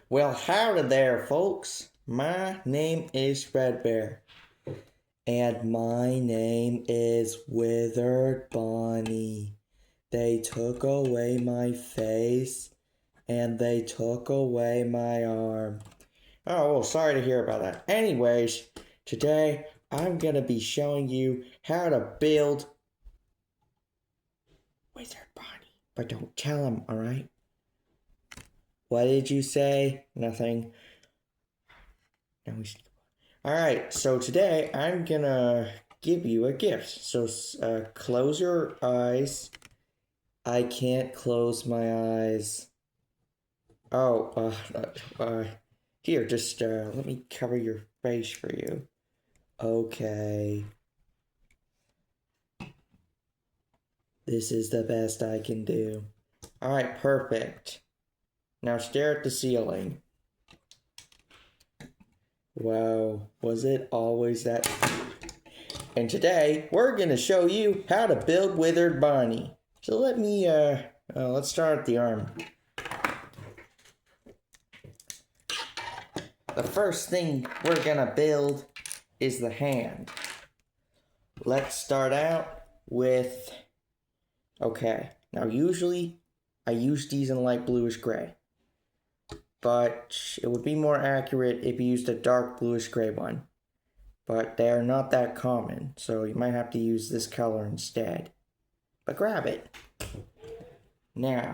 Well, howdy there, folks. My name is Red Bear, and my name is Withered Bonnie. They took away my face, and they took away my arm. Oh, well, sorry to hear about that. Anyways, today I'm gonna be showing you how to build Withered Bonnie. But don't tell him, alright? What did you say? Nothing. Now we should. Alright, so today I'm gonna give you a gift. So close your eyes. I can't close my eyes. Oh, here, just let me cover your face for you. Okay. This is the best I can do. Alright, perfect. Now stare at the ceiling. Wow, was it always that? And today, we're going to show you how to build Withered Bonnie. So let's start at the arm. The first thing we're going to build is the hand. Let's start out with, okay, now usually I use these in light bluish gray. But it would be more accurate if you used a dark bluish gray one. But they are not that common, so you might have to use this color instead. But grab it. Now,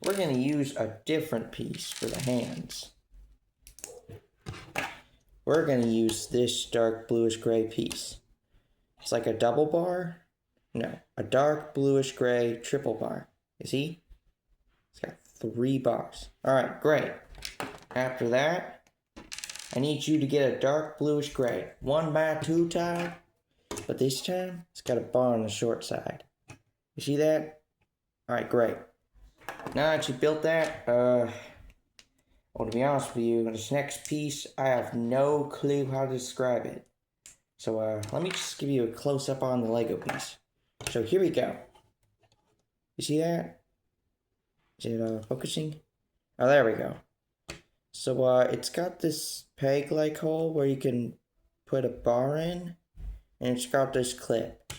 we're going to use a different piece for the hands. We're going to use this dark bluish gray piece. It's like a double bar. No, a dark bluish gray triple bar. You see? It's got 3 bars. Alright, great. After that, I need you to get a dark bluish gray 1x2 tile, but this time it's got a bar on the short side. You see that? Alright, great. Now that you built that, well, to be honest with you, this next piece, I have no clue how to describe it. So let me just give you a close-up on the Lego piece. So here we go. You see that? Is it focusing? Oh, there we go. So it's got this peg-like hole where you can put a bar in, and it's got this clip.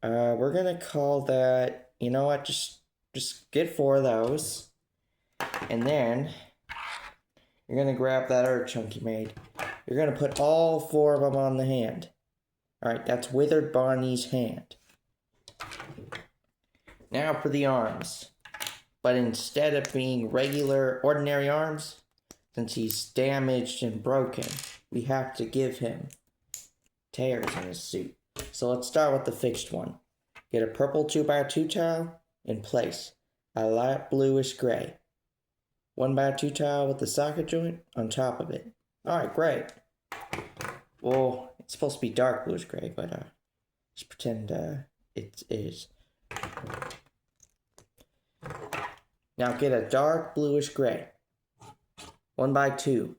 We're gonna call that, you know what, just get 4 of those, and then you're gonna grab that other chunk you made. You're gonna put all 4 of them on the hand. Alright, that's Withered Bonnie's hand. Now for the arms. But instead of being regular, ordinary arms, since he's damaged and broken, we have to give him tears in his suit. So let's start with the fixed one. Get a purple 2x2 tile and place a light bluish gray 1x2 tile with the socket joint on top of it. Alright, great. Well, it's supposed to be dark bluish gray, but just pretend it is. Now get a dark bluish gray 1x2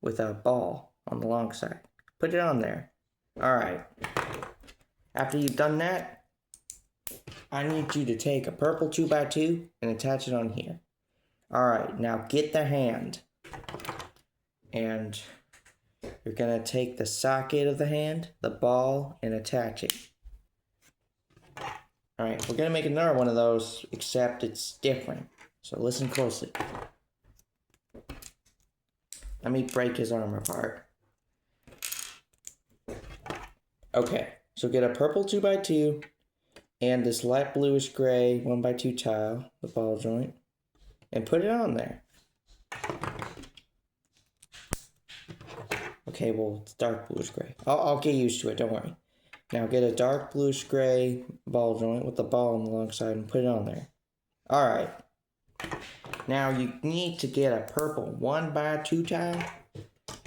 with a ball on the long side. Put it on there. Alright. After you've done that, I need you to take a purple 2x2 and attach it on here. Alright, now get the hand. And you're going to take the socket of the hand, the ball, and attach it. Alright, we're going to make another one of those, except it's different. So listen closely. Let me break his arm apart. Okay, so get a purple 2x2 and this light bluish gray 1x2 tile, the ball joint, and put it on there. Okay, well, it's dark bluish gray. I'll get used to it, don't worry. Now get a dark bluish gray ball joint with the ball on the long side and put it on there. Alright. Now you need to get a purple 1x2 tile,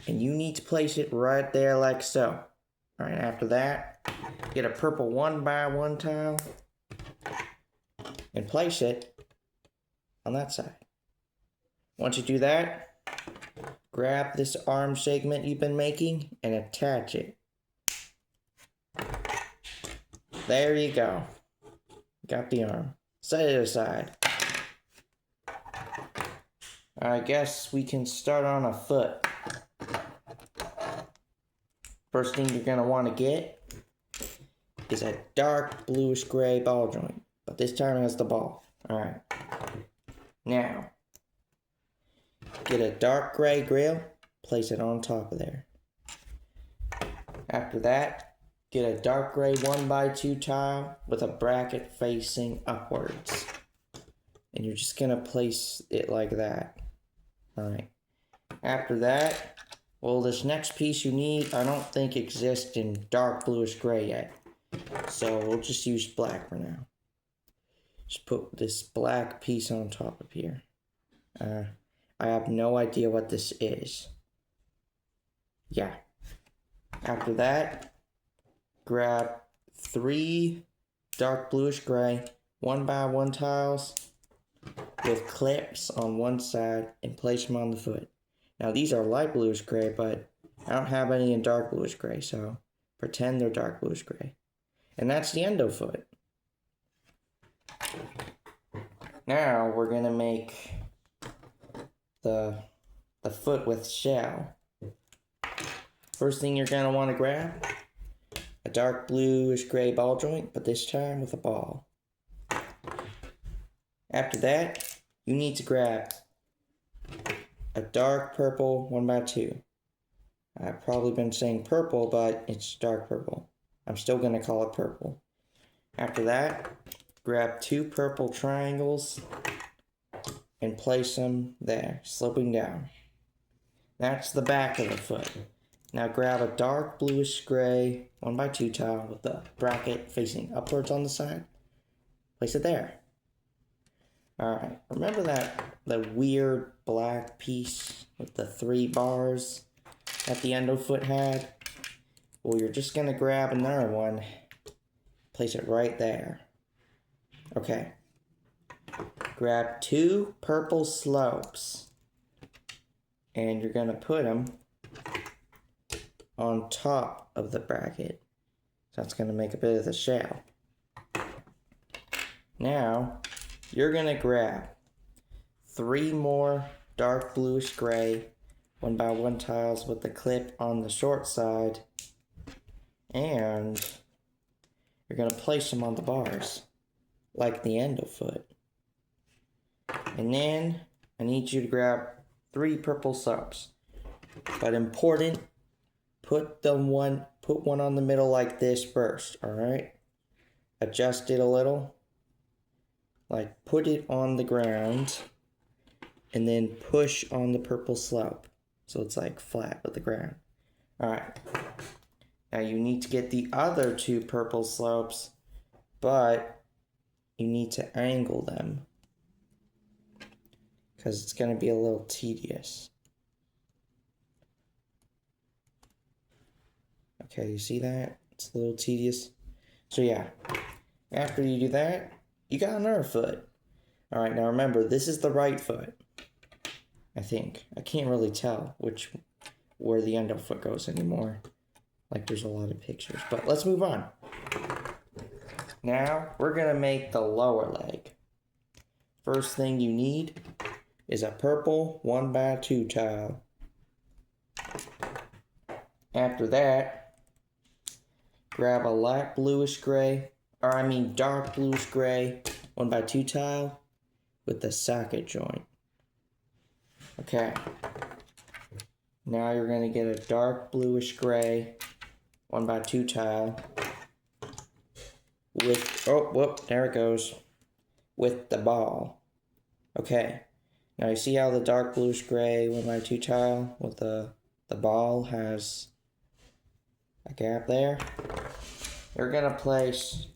and you need to place it right there like so. Alright, after that, get a purple 1x1 tile, and place it on that side. Once you do that, grab this arm segment you've been making and attach it. There you go. Got the arm. Set it aside. I guess we can start on a foot. First thing you're going to want to get is a dark bluish gray ball joint. But this time it has the ball. Alright. Now, get a dark gray grill, place it on top of there. After that, get a dark gray 1x2 tile with a bracket facing upwards. And you're just going to place it like that. Alright. After that, well, this next piece you need, I don't think exists in dark bluish gray yet. So we'll just use black for now. Just put this black piece on top of here. I have no idea what this is. Yeah. After that, grab 3 dark bluish gray 1x1 tiles with clips on one side and place them on the foot. Now these are light bluish gray, but I don't have any in dark bluish gray, so pretend they're dark bluish gray. And that's the endo foot. Now we're gonna make the foot with shell. First thing you're gonna want to grab a dark bluish gray ball joint, but this time with a ball. After that, you need to grab a dark purple 1x2. I've probably been saying purple, but it's dark purple. I'm still gonna call it purple. After that, grab 2 purple triangles and place them there, sloping down. That's the back of the foot. Now grab a dark bluish gray 1x2 tile with the bracket facing upwards on the side. Place it there. Alright, remember the weird black piece with the 3 bars that the endo foot had? Well, you're just going to grab another one, place it right there. Okay. Grab 2 purple slopes, and you're going to put them on top of the bracket. So that's going to make a bit of the shell. Now, you're going to grab 3 more dark bluish gray 1x1 tiles with the clip on the short side, and you're going to place them on the bars like the endo foot. And then I need you to grab 3 purple slopes. But important, put one on the middle like this first, alright? Adjust it a little. Like, put it on the ground and then push on the purple slope. So it's like flat with the ground. Alright. Now you need to get the other 2 purple slopes, but you need to angle them, because it's going to be a little tedious. Okay, you see that? It's a little tedious. So yeah, after you do that, you got another foot. Alright, now remember, this is the right foot. I think. I can't really tell where the endo foot goes anymore. Like, there's a lot of pictures. But let's move on. Now, we're going to make the lower leg. First thing you need is a purple 1x2 tile. After that, grab a dark bluish gray 1x2 tile with the socket joint. Okay. Now you're going to get a dark bluish gray 1x2 tile with, there it goes, with the ball. Okay. Now you see how the dark bluish gray 1x2 tile with the ball has a gap there? You're going to place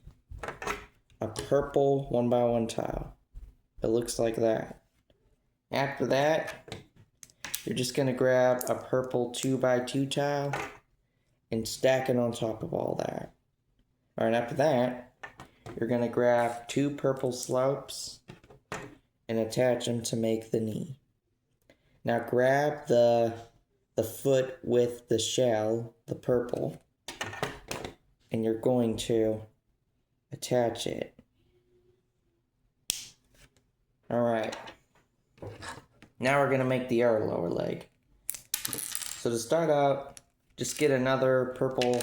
a purple 1x1 tile. It looks like that. After that, you're just going to grab a purple 2x2 tile and stack it on top of all that. Alright, after that, you're going to grab 2 purple slopes and attach them to make the knee. Now grab the foot with the shell, the purple, and you're going to attach it. Alright. Now we're gonna make the other lower leg. So to start out, just get another purple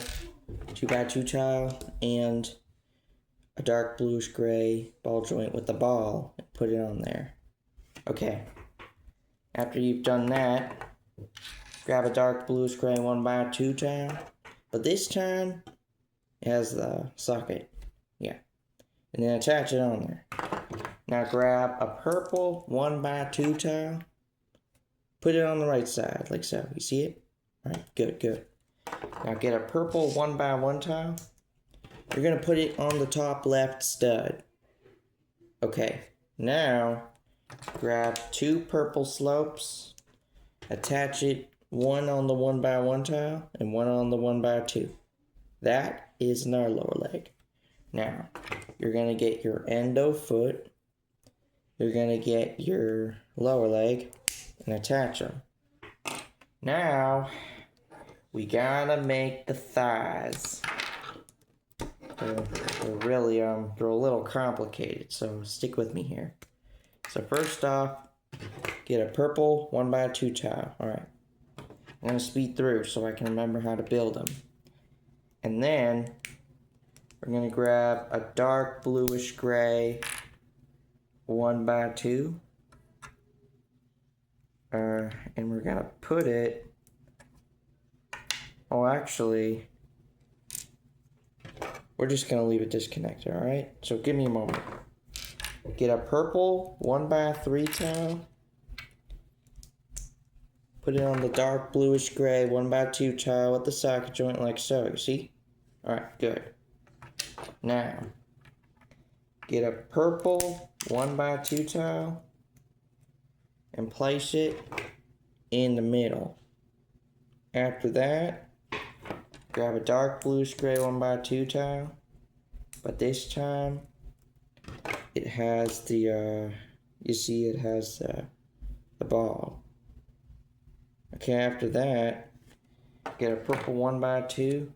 2x2 tile and a dark bluish gray ball joint with the ball and put it on there. Okay. After you've done that, grab a dark bluish gray 1x2 tile, but this time it has the socket. Yeah. And then attach it on there. Now grab a purple 1x2 tile, put it on the right side, like so. You see it? Alright, good, good. Now get a purple 1x1 tile. You're going to put it on the top left stud. Okay, now grab 2 purple slopes, attach it, one on the 1x1 tile and one on the 1x2. That is our lower leg. Now, you're going to get your endo foot, you're going to get your lower leg, and attach them. Now, we gotta make the thighs. They're really, they're a little complicated, so stick with me here. So first off, get a purple 1x2 tile. Alright. I'm gonna speed through so I can remember how to build them. And then, we're gonna grab a dark bluish gray 1x2. And we're gonna put it, oh actually, we're just gonna leave it disconnected, alright? So give me a moment. Get a purple 1x3 tile, put it on the dark bluish gray 1x2 tile with the socket joint like so, you see? Alright, good. Now, get a purple 1x2 tile and place it in the middle. After that, grab a dark bluish gray 1x2 tile, but this time it has the, you see it has the ball. Okay, after that, get a purple 1x2,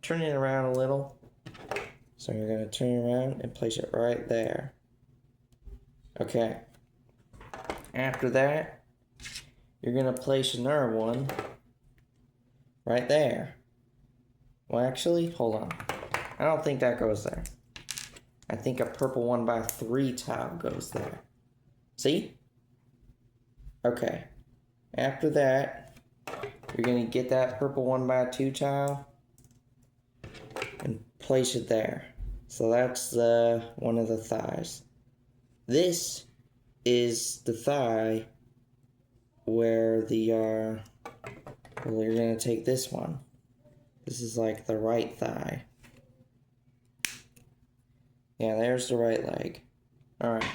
turn it around a little. So you're going to turn it around and place it right there. Okay. After that, you're going to place another one right there. Well, actually, hold on. I don't think that goes there. I think a purple 1x3 tile goes there. See? Okay. After that, you're going to get that purple 1x2 tile and place it there. So that's one of the thighs. This is the thigh where the, well, you're going to take this one. This is like the right thigh. Yeah, there's the right leg. Alright.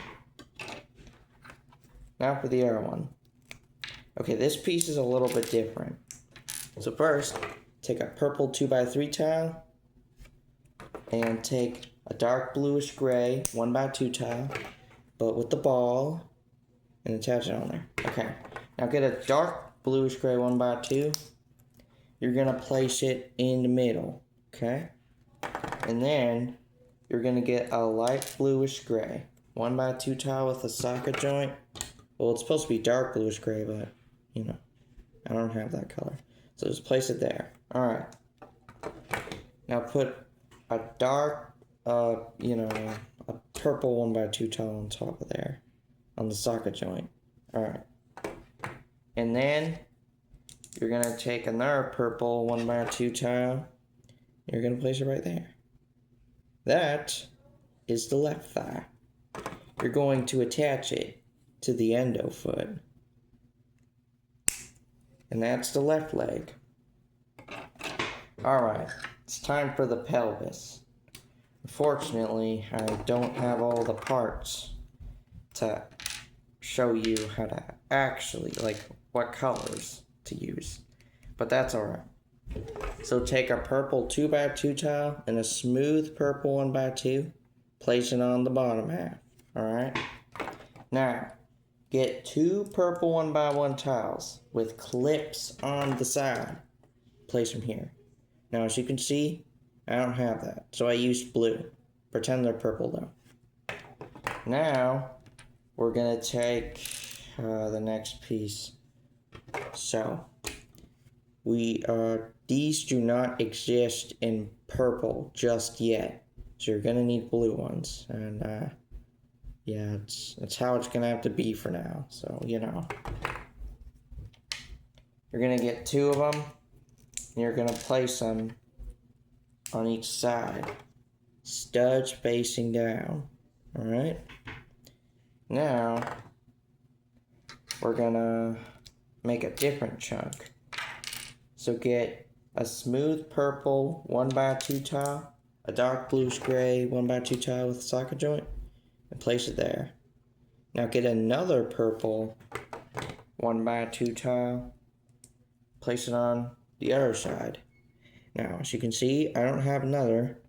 Now for the other one. Okay, this piece is a little bit different. So first, take a purple 2x3 tile and take a dark bluish gray 1x2 tile, but with the ball, and attach it on there. Okay, now get a dark bluish gray 1x2. You're gonna place it in the middle, okay? And then you're gonna get a light bluish gray 1x2 tile with a socket joint. Well, it's supposed to be dark bluish gray, but you know, I don't have that color. So just place it there. All right. Now put a dark, you know, a purple 1x2 tile on top of there, on the socket joint. All right. And then you're gonna take another purple 1x2 tile. You're gonna place it right there. That is the left thigh. You're going to attach it to the endo foot. And that's the left leg. Alright, it's time for the pelvis. Unfortunately, I don't have all the parts to show you how to actually, like, what colors to use. But that's alright. So take a purple 2x2 tile and a smooth purple 1x2. Place it on the bottom half. Alright? Now, get 2 purple 1x1 tiles with clips on the side. Place them here. Now, as you can see, I don't have that. So I used blue. Pretend they're purple though. Now, we're going to take, the next piece. So these do not exist in purple just yet, so you're gonna need blue ones, and yeah, it's how it's gonna have to be for now. So you know, you're gonna get 2 of them, and you're gonna place them on each side, studs facing down. All right. Now we're gonna make a different chunk. So get a smooth purple 1x2 tile, a dark bluish gray 1x2 tile with a socket joint, and place it there. Now get another purple 1x2 tile, place it on the other side. Now, as you can see, I don't have another,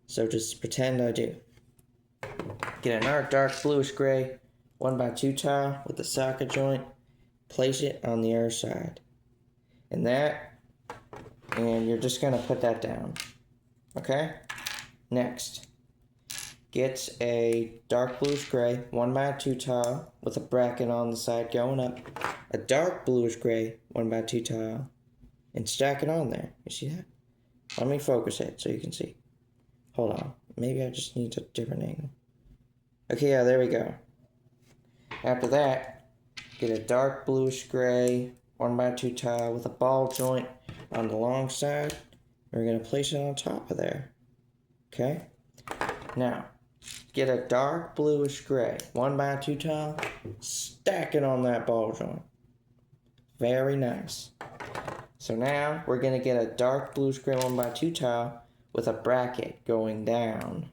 so just pretend I do. Get another dark bluish gray 1x2 tile with a socket joint, place it on the other side. And you're just gonna put that down. Okay? Next, get a dark bluish gray 1x2 tile with a bracket on the side going up, a dark bluish gray 1x2 tile, and stack it on there. You see that? Let me focus it so you can see. Hold on. Maybe I just need a different angle. Okay, yeah, there we go. After that, get a dark bluish gray 1x2 tile with a ball joint on the long side. We're going to place it on top of there. Okay? Now, get a dark bluish gray 1x2 tile, stack it on that ball joint. Very nice. So now we're going to get a dark bluish gray 1x2 tile with a bracket going down.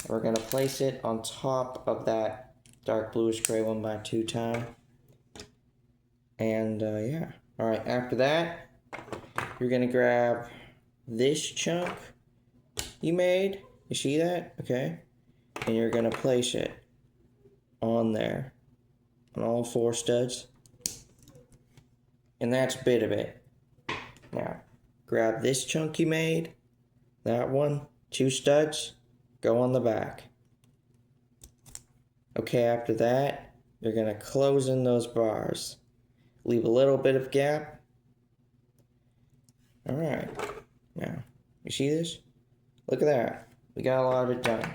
And we're going to place it on top of that dark bluish gray 1x2 tile. And yeah. Alright, after that, you're going to grab this chunk you made. You see that? Okay. And you're going to place it on there. On all 4 studs. And that's a bit of it. Now, grab this chunk you made, that one, 2 studs, go on the back. Okay, after that, you're going to close in those bars. Leave a little bit of gap. Alright, now, you see this? Look at that. We got a lot of it done.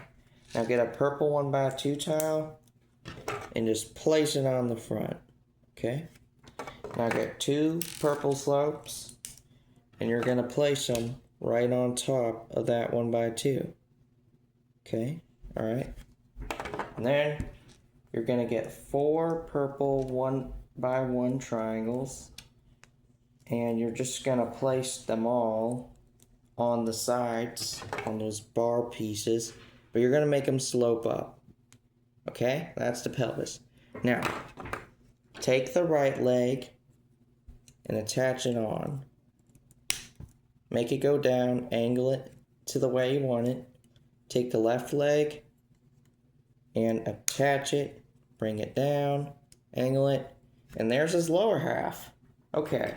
Now get a purple 1x2 tile and just place it on the front. Okay? Now get 2 purple slopes. And you're going to place them right on top of that 1x2. Okay? Alright. And then you're going to get 4 purple 1x1 triangles. And you're just going to place them all on the sides, on those bar pieces. But you're going to make them slope up. Okay? That's the pelvis. Now, take the right leg and attach it on. Make it go down, angle it to the way you want it. Take the left leg and attach it, bring it down, angle it, and there's his lower half. Okay.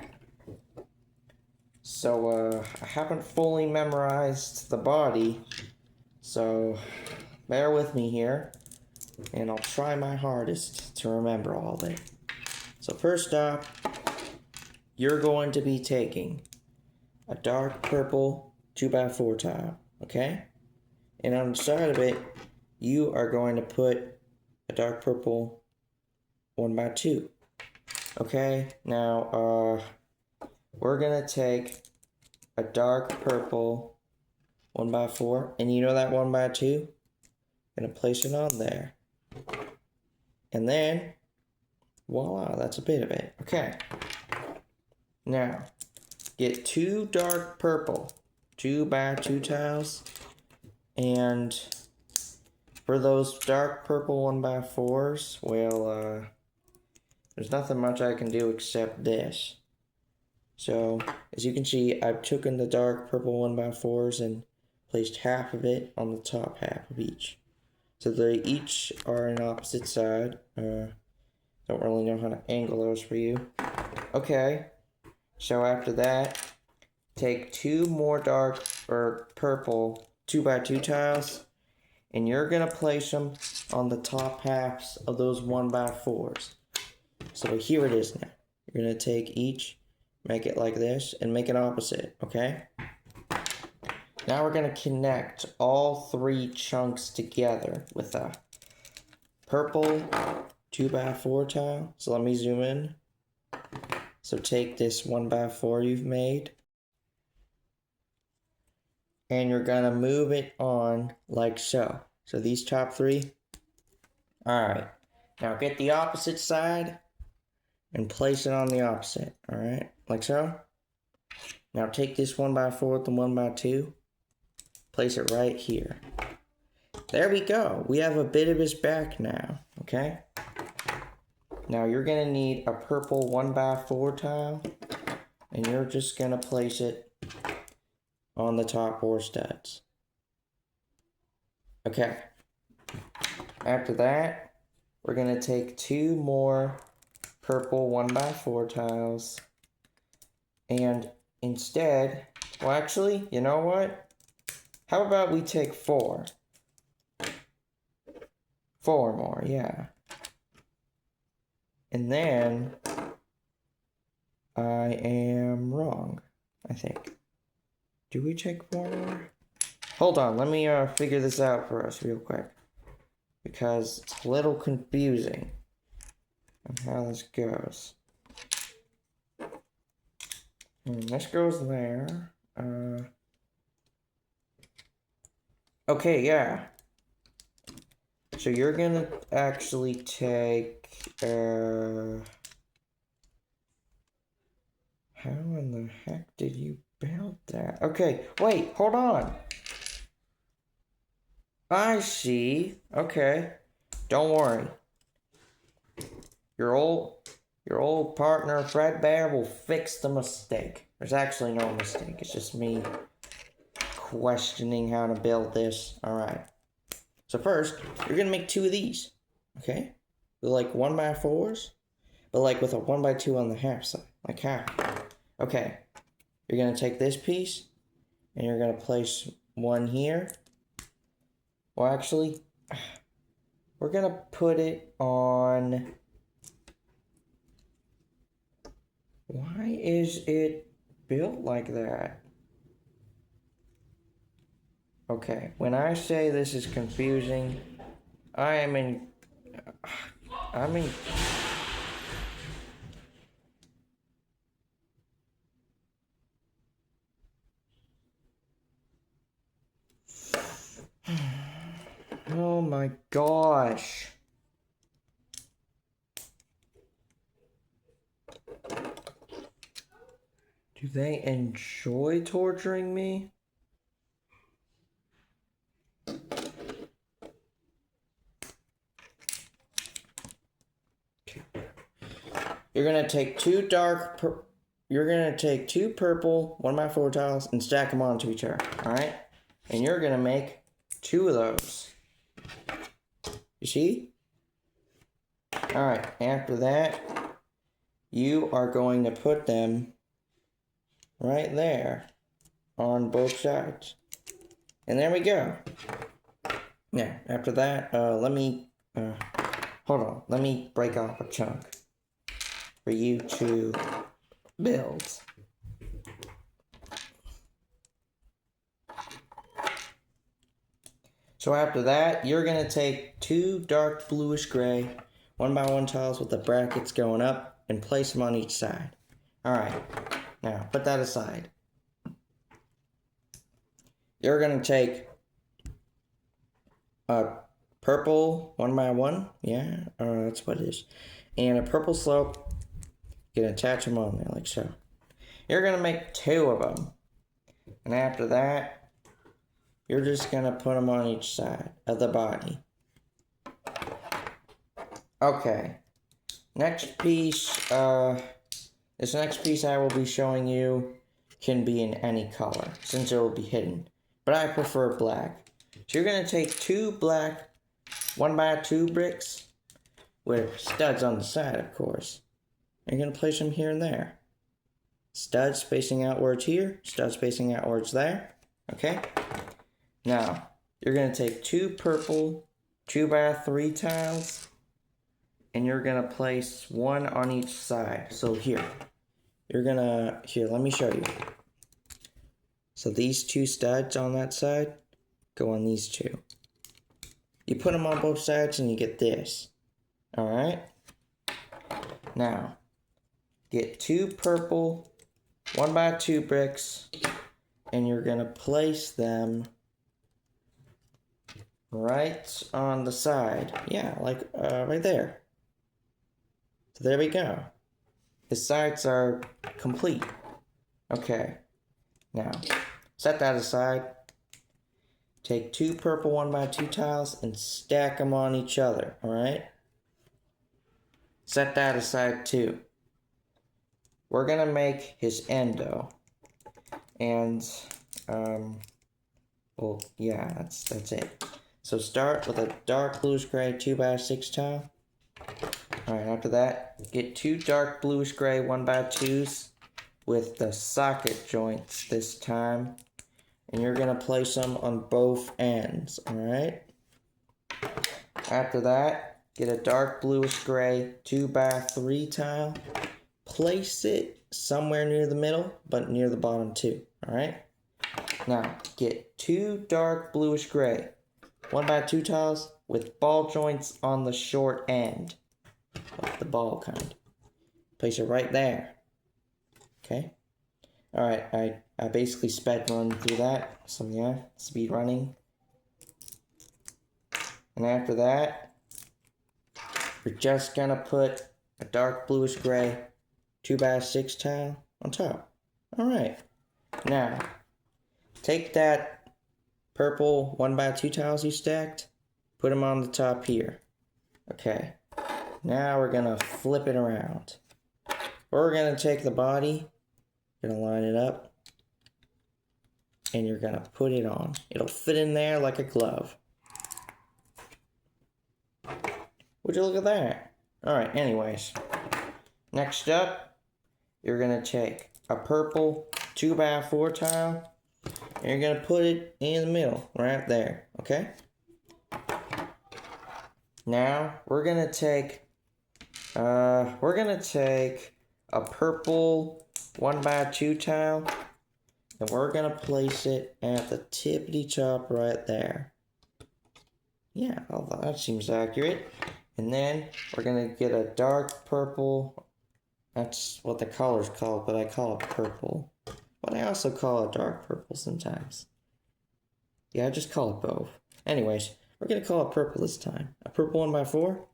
So, I haven't fully memorized the body, so bear with me here, and I'll try my hardest to remember all of it. So first off, you're going to be taking a dark purple 2x4 tile, okay? And on the side of it, you are going to put a dark purple 1x2. Okay, now we're gonna take a dark purple 1x4, and you know that 1x2? Gonna place it on there. And then, voila, that's a bit of it. Okay. Now, get 2 dark purple 2x2 tiles, and for those dark purple 1x4s, well, there's nothing much I can do except this. So, as you can see, I've taken the dark purple 1x4s and placed half of it on the top half of each. So they each are on opposite side. Don't really know how to angle those for you. Okay, so after that, take 2 more dark or purple 2x2 tiles, and you're gonna place them on the top halves of those 1x4s. So here it is now. You're going to take each, make it like this, and make it opposite, okay? Now we're going to connect all 3 chunks together with a purple 2x4 tile. So let me zoom in. So take this 1x4 you've made, and you're going to move it on like so. So these top 3. Alright, now get the opposite side and place it on the opposite. Alright, like so. Now take this 1x4 and 1x2. Place it right here. There we go. We have a bit of his back now, okay? Now you're going to need a purple 1x4 tile, and you're just going to place it on the top 4 studs. Okay. After that, we're going to take 2 more purple 1x4 tiles, and instead, well actually, you know what? How about we take 4? 4 more, yeah. And then, I am wrong, I think. Do we take 4 more? Hold on, let me figure this out for us real quick. Because it's a little confusing on how this goes. And this goes there. Okay, yeah. So you're gonna actually take, how in the heck did you build that? Okay, wait, hold on. I see. Okay. Don't worry. Your old partner, Fredbear, will fix the mistake. There's actually no mistake. It's just me questioning how to build this. Alright. So first, you're going to make 2 of these. Okay? They're like 1x4s, but like with a 1x2 on the half side. Like half. Okay. You're going to take this piece, and you're going to place one here. Well, actually, we're going to put it on... Why is it built like that? Okay, when I say this is confusing, I'm in... Oh my gosh. Do they enjoy torturing me? You're gonna take 2 purple 1x4 tiles and stack them onto each other, alright? And you're gonna make 2 of those. You see? Alright, after that, you are going to put them right there on both sides. And there we go. Now, after that, let me break off a chunk for you to build. So after that, you're going to take 2 dark bluish gray 1x1 tiles with the brackets going up and place them on each side. Alright, now put that aside. You're going to take a purple 1x1, yeah, that's what it is, and a purple slope. You can attach them on there like so. You're going to make 2 of them. And after that, you're just going to put them on each side of the body. Okay. Next piece, this next piece I will be showing you can be in any color, since it will be hidden. But I prefer black. So you're going to take 2 black 1x2 bricks with studs on the side, of course. You're going to place them here and there. Studs spacing outwards here, studs spacing outwards there. Okay? Now, you're going to take 2 purple 2x3 tiles, and you're gonna place one on each side. So here, let me show you. So these two studs on that side go on these two. You put them on both sides and you get this. All right? Now, get 2 purple 1x2 bricks, and you're gonna place them right on the side. Yeah, like right there. So there we go. The sides are complete. Okay, now set that aside. Take 2 purple 1x2 tiles and stack them on each other, alright? Set that aside too. We're gonna make his endo. And, well, yeah, that's it. So start with a dark bluish gray 2x6 tile. Alright, after that, get 2 dark bluish gray 1x2s with the socket joints this time. And you're going to place them on both ends, alright? After that, get a dark bluish gray 2x3 tile. Place it somewhere near the middle, but near the bottom too, alright? Now, get 2 dark bluish gray 1x2 tiles with ball joints on the short end. Like the ball kind. Place it right there. Okay? Alright, I basically sped run through that. So yeah, speed running. And after that, we're just gonna put a dark bluish gray 2x6 tile on top. Alright. Now, take that purple 1x2 tiles you stacked, put them on the top here. Okay. Now we're gonna flip it around. We're gonna take the body, gonna line it up, and you're gonna put it on. It'll fit in there like a glove. Would you look at that? Alright, anyways. Next up, you're gonna take a purple 2x4 tile, and you're gonna put it in the middle, right there, okay? Now, we're gonna take a purple 1x2 tile, and we're gonna place it at the tippity top right there. Yeah, that seems accurate. And then we're gonna get a dark purple. That's what the color's called, but I call it purple. But I also call it dark purple sometimes. Yeah, I just call it both. Anyways, we're gonna call it purple this time. A purple 1x4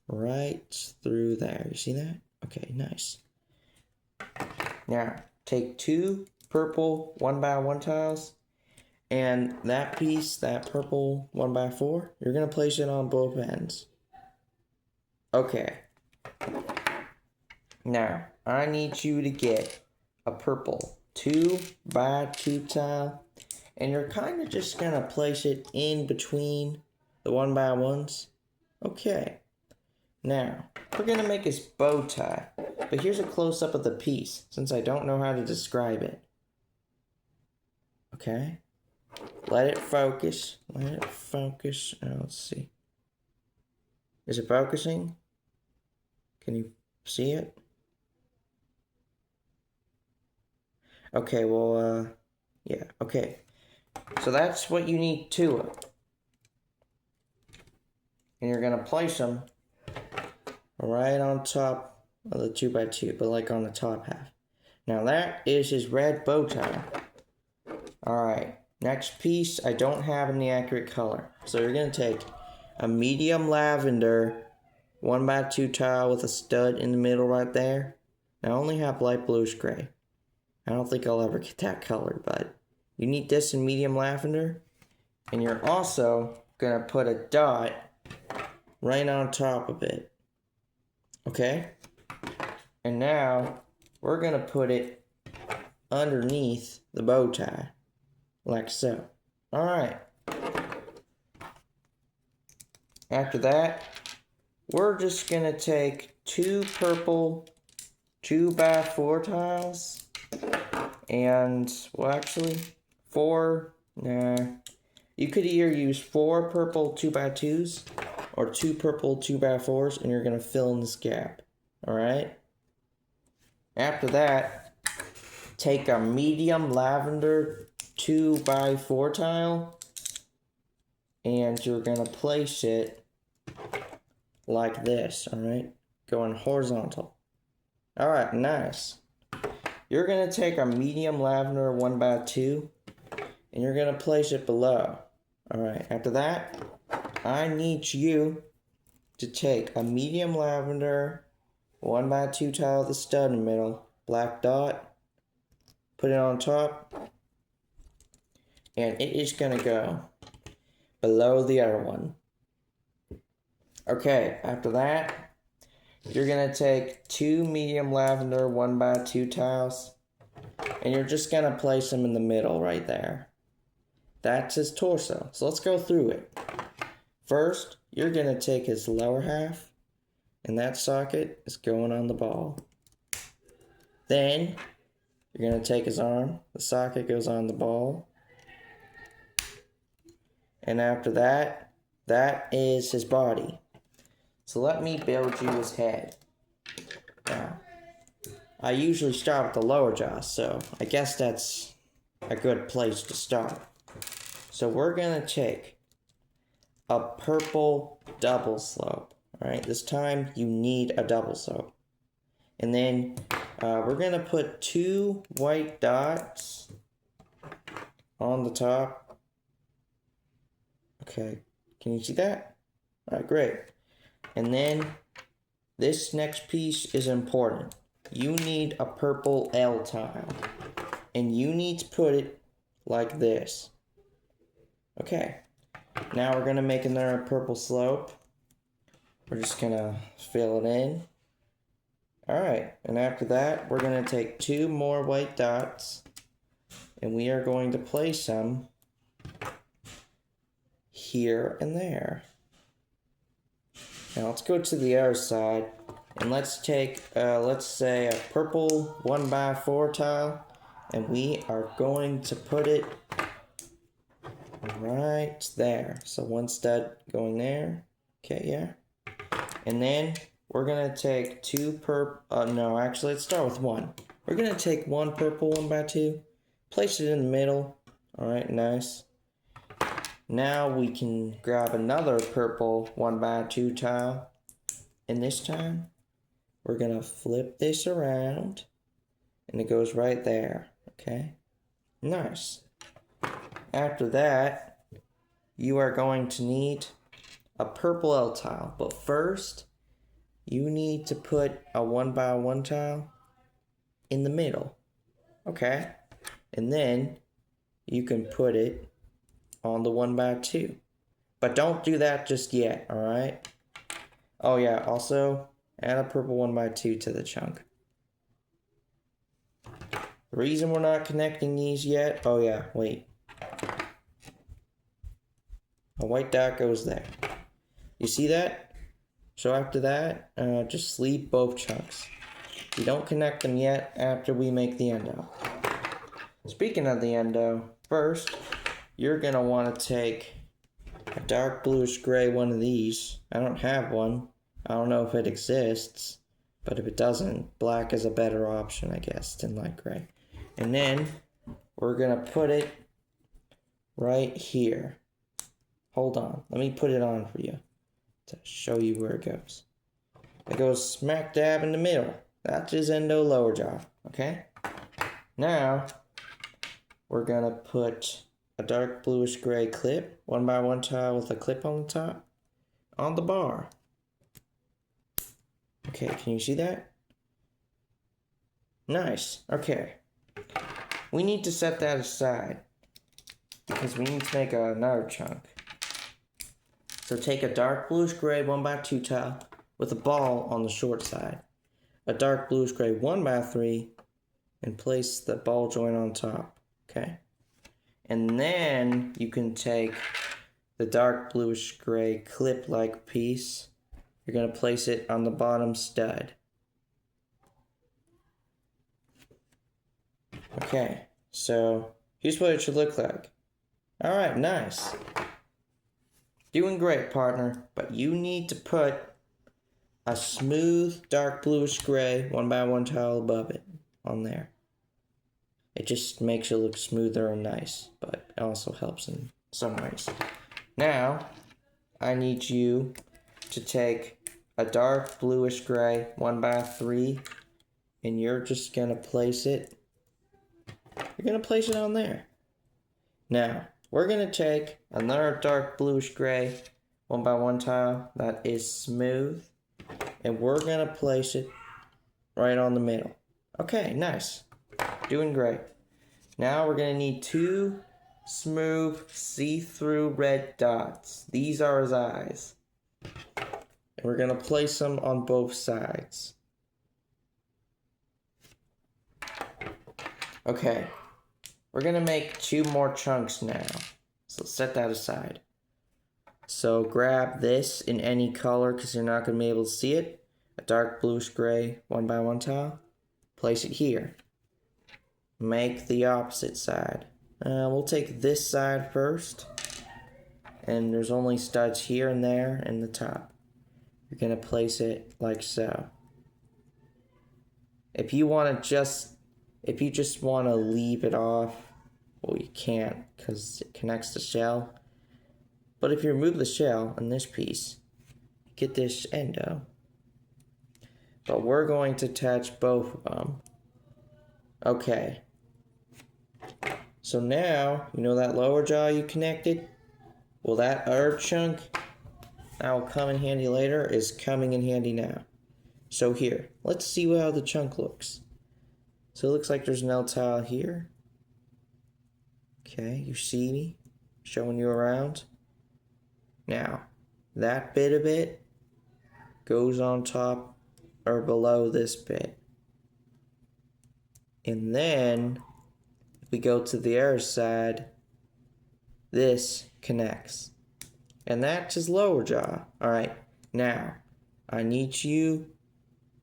right through there. You see that? Okay, nice. Now, take 2 purple 1x1 tiles, and that piece, that purple 1x4, you're gonna place it on both ends. Okay. Now, I need you to get a purple 2x2 tile, and you're kind of just gonna place it in between the 1x1s. Okay. Now, we're gonna make his bow tie, but here's a close-up of the piece, since I don't know how to describe it. Okay? Let it focus. Let it focus. Oh, let's see. Is it focusing? Can you see it? Okay, well, yeah, okay. So that's what you need to it. And you're gonna place them right on top of the 2x2, but like on the top half. Now that is his red bow tie. Alright, next piece I don't have in the accurate color. So you're gonna take a medium lavender 1x2 tile with a stud in the middle right there. Now I only have light bluish gray. I don't think I'll ever get that color, but you need this in medium lavender. And you're also gonna put a dot right on top of it. Okay? And now we're gonna put it underneath the bow tie. Like so. Alright. After that, we're just gonna take 2 purple 2x4 tiles. And, well, actually, 4. Nah. You could either use 4 purple 2x2s or 2 purple 2x4s, and you're going to fill in this gap. Alright? After that, take a medium lavender 2x4 tile, and you're going to place it like this, alright? Going horizontal. Alright, nice. You're going to take a medium lavender 1x2, and you're going to place it below. Alright, after that, I need you to take a medium lavender 1x2 tile with the stud in the middle, black dot, put it on top, and it is going to go below the other one. Okay, after that, you're going to take 2 medium lavender 1x2 tiles, and you're just going to place them in the middle right there. That's his torso. So let's go through it. First, you're going to take his lower half, and that socket is going on the ball. Then, you're going to take his arm, the socket goes on the ball. And after that, that is his body. So let me build you his head. Now, I usually start with the lower jaw, so I guess that's a good place to start. So we're going to take a purple double slope. Alright, this time you need a double slope. And then we're going to put 2 white dots on the top. Okay, can you see that? Alright, great. And then this next piece is important. You need a purple L tile. And you need to put it like this. Okay. Now we're going to make another purple slope. We're just going to fill it in. Alright. And after that, we're going to take 2 more white dots. And we are going to place them here and there. Now let's go to the other side, and let's take, let's say a purple 1x4 tile, and we are going to put it right there. So one stud going there. Okay, yeah. And then we're gonna take 2 no, actually let's start with 1. We're gonna take 1 purple 1x2, place it in the middle. Alright, nice. Now we can grab another purple 1x2 tile, and this time we're going to flip this around, and it goes right there, okay? Nice. After that, you are going to need a purple L tile, but first, you need to put a 1x1 tile in the middle, okay? And then you can put it on the 1x2. But don't do that just yet, alright? Oh yeah, also add a purple 1x2 to the chunk. The reason we're not connecting these yet, oh yeah, wait. A white dot goes there. You see that? So after that, just leave both chunks. You don't connect them yet after we make the endo. Speaking of the endo, first, you're going to want to take a dark bluish gray one of these. I don't have one. I don't know if it exists. But if it doesn't, black is a better option, I guess, than light gray. And then we're going to put it right here. Hold on. Let me put it on for you to show you where it goes. It goes smack dab in the middle. That's his endo lower jaw. Okay? Now, we're going to put a dark bluish gray clip, 1x1 tile with a clip on the top, on the bar. Okay, can you see that? Nice. Okay. We need to set that aside because we need to make another chunk. So take a dark bluish gray 1x2 tile with a ball on the short side, a dark bluish gray 1x3, and place the ball joint on top. Okay? And then you can take the dark bluish gray clip-like piece. You're going to place it on the bottom stud. Okay, so here's what it should look like. Alright, nice. Doing great, partner, but you need to put a smooth, dark bluish gray 1x1 tile above it on there. It just makes it look smoother and nice, but it also helps in some ways. Now, I need you to take a dark bluish gray 1x3, and you're just gonna place it. You're gonna place it on there. Now, we're gonna take another dark bluish gray 1x1 tile that is smooth, and we're gonna place it right on the middle. Okay, nice. Doing great. Now we're gonna need 2 smooth see-through red dots. These are his eyes. And we're gonna place them on both sides. Okay, we're gonna make 2 more chunks now. So set that aside. So grab this in any color because you're not gonna be able to see it. A dark bluish gray 1x1 tile. Place it here. Make the opposite side. We'll take this side first. And there's only studs here and there in the top. You're gonna place it like so. If you just want to leave it off, well, you can't because it connects the shell. But if you remove the shell on this piece, you get this endo. But we're going to attach both of them. Okay. So now, you know that lower jaw you connected? Well, that other chunk that will come in handy later is coming in handy now. So here, let's see how the chunk looks. So it looks like there's an L tile here. Okay, you see me showing you around. Now, that bit of it goes on top or below this bit. And then, if we go to the other side, this connects. And that's his lower jaw. Alright, now, I need you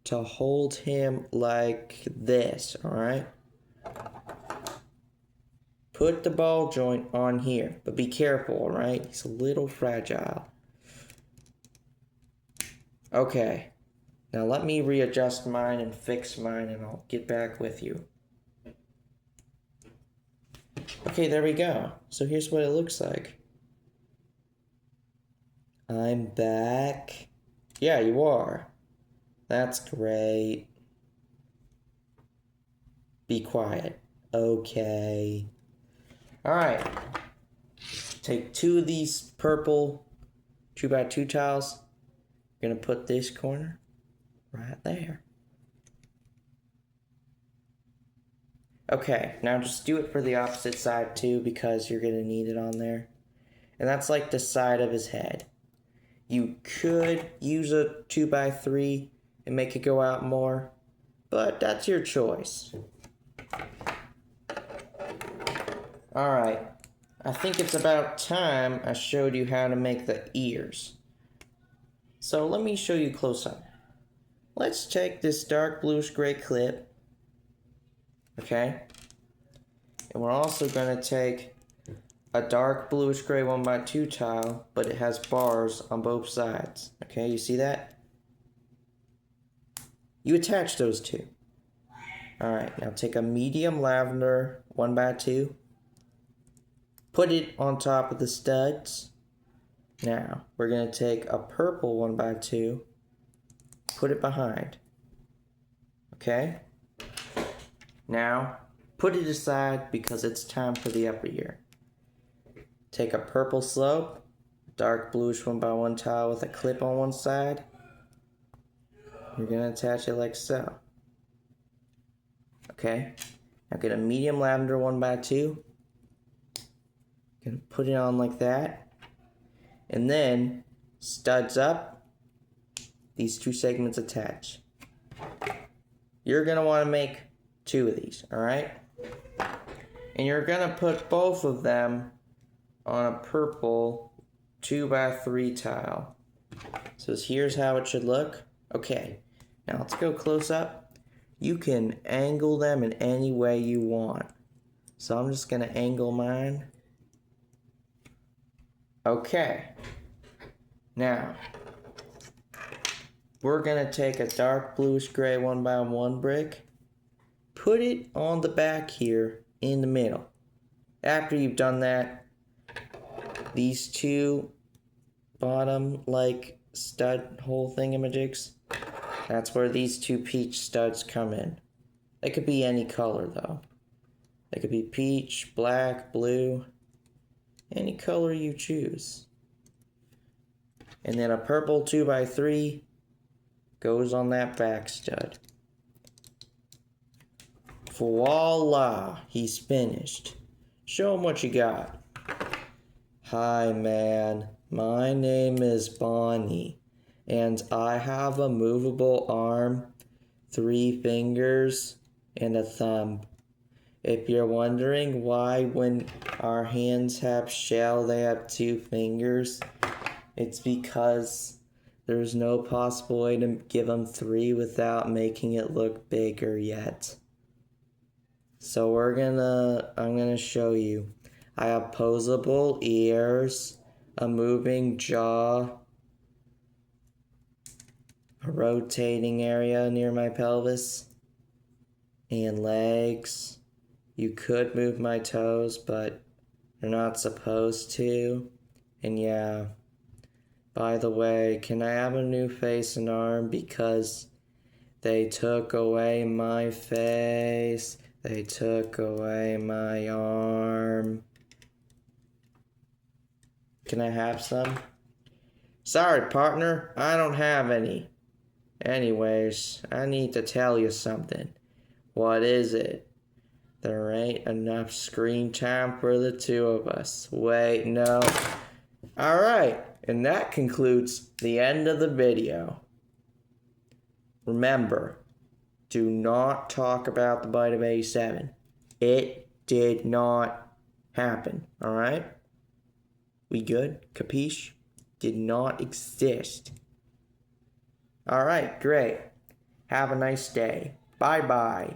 to hold him like this, alright? Put the ball joint on here, but be careful, alright? He's a little fragile. Okay, now let me readjust mine and fix mine and I'll get back with you. Okay, there we go. So here's what it looks like. I'm back. Yeah, you are. That's great. Be quiet. Okay. Alright. Take 2 of these purple 2x2 tiles. You're going to put this corner right there. Okay, now just do it for the opposite side too because you're going to need it on there. And that's like the side of his head. You could use a 2x3 and make it go out more, but that's your choice. Alright, I think it's about time I showed you how to make the ears. So let me show you close up. Let's take this dark bluish gray clip, okay? And we're also going to take a dark bluish gray 1x2 tile, but it has bars on both sides. Okay, you see that? You attach those 2. Alright, now take a medium lavender 1x2. Put it on top of the studs. Now, we're going to take a purple 1x2. Put it behind. Okay? Now, put it aside because it's time for the upper ear. Take a purple slope, dark bluish 1x1 tile with a clip on one side. You're going to attach it like so. Okay? Now get a medium lavender 1x2. Gonna put it on like that. And then, studs up, these 2 segments attach. You're going to want to make 2 of these, alright? And you're going to put both of them on a purple 2x3 tile. So here's how it should look. Okay, now let's go close up. You can angle them in any way you want. So I'm just going to angle mine. Okay, Now, we're going to take a dark bluish gray 1x1 brick, put it on the back here in the middle. After you've done that, these two bottom like stud hole thingamajigs, that's where these two peach studs come in. They could be any color though. They could be peach, black, blue, any color you choose. And then a purple 2x3 goes on that back stud. Voila, he's finished. Show him what you got. Hi man, my name is Bonnie, and I have a movable arm, 3 fingers, and a thumb. If you're wondering why when our hands have shell they have 2 fingers, it's because there's no possible way to give them 3 without making it look bigger yet. So I'm gonna show you. I have posable ears, a moving jaw, a rotating area near my pelvis, and legs. You could move my toes, but you're not supposed to. And yeah, by the way, can I have a new face and arm because they took away my face? They took away my arm. Can I have some? Sorry, partner, I don't have any. Anyways, I need to tell you something. What is it? There ain't enough screen time for the 2 of us. Wait, no. Alright, and that concludes the end of the video. Remember, do not talk about the bite of 87. It did not happen, alright? We good? Capiche? Did not exist. Alright, great. Have a nice day. Bye-bye.